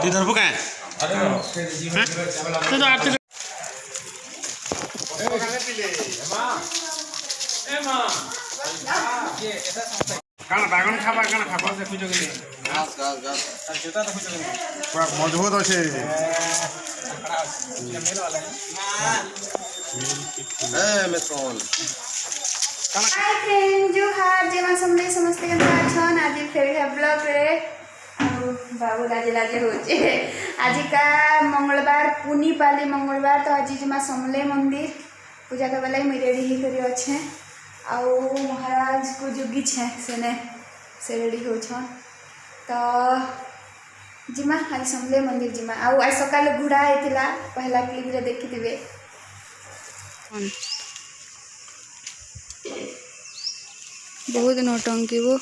इधर बुका है तो आते काना बागन खाबा काना खाबा से खुजो के घास घास घास जूता तो खुजो के पूरा मजबूत আছে ए मेथोन हाय फ्रेंड जो हार जेमा समले समस्त के छन आज फेर है ब्लॉग रे बाबू लाजे लाजे होचे आज का मंगलवार पुनी पाली मंगलवार तो आज जेमा समले मंदिर पूजा के बेला मी रेडी ही करी अच्छे आउ महाराज को जुगी छे से रेडी हो तो जिमा आज समले मंदिर जिमा आउ आज सकाल घुड़ा होता पहला क्लिप रे देखी दिबे बहुत नौटंकी वो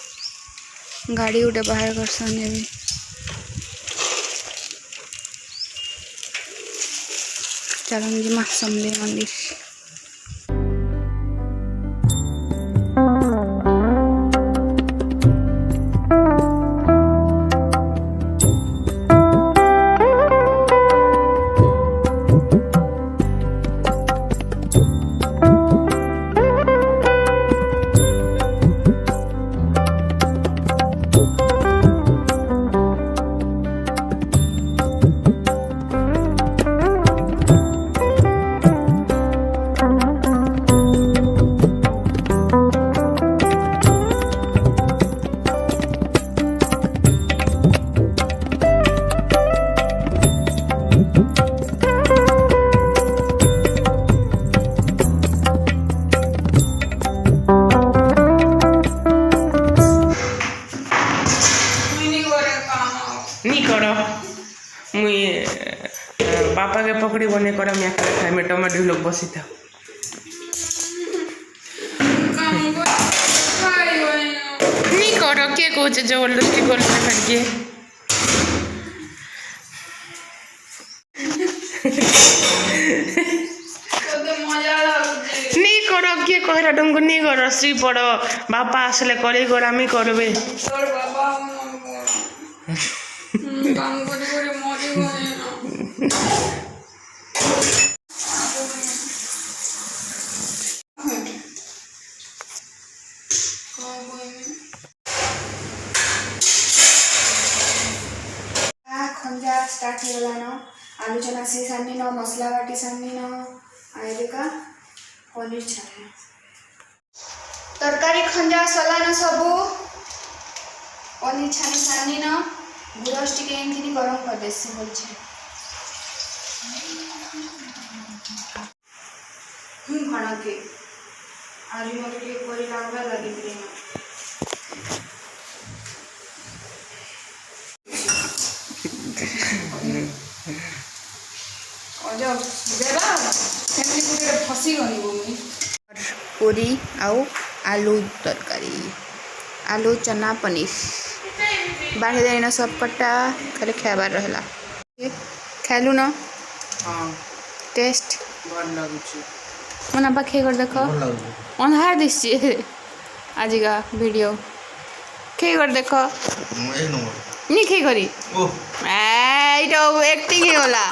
गाड़ी उठे बाहर कर भी चलो जिमा समले मंदिर पापा के पकड़ी बने कर मैं टमाटो लोग बसी था नहीं करो के कौच जबरदस्ती कर नहीं करो के कहरा तुमको नहीं करो श्री पड़ो बापा आसले करे गोरामी करबे खंजा स्टार्ट हो गला न आलू चना से सानी न मसला बाटी सानी न आए का पनीर छाने तरकारी खंजा सला न सबू पनीर छानी सानी न गुरस टिके एंथिनी गरम कर देसी बोल छे खाना के आज मत के कोरी लागला लगी प्रेम पूरी आउ आलू तरकारी आलू चना पनीर बाढ़ देना सब कट्टा खाली खाबार रहला खालु न टेस्ट मन आप खे कर देख अंधार दिशे आज का वीडियो खे कर देख नहीं खे करी एक्टिंग ही होला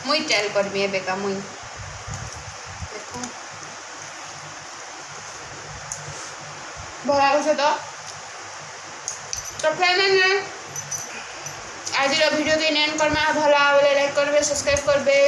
मुई ट्रायल करबी एबे का मुई देखो भरा गछ तो फ्रेंड्स आज वीडियो के एंड करमा भला लाइक करबे सब्सक्राइब करबे।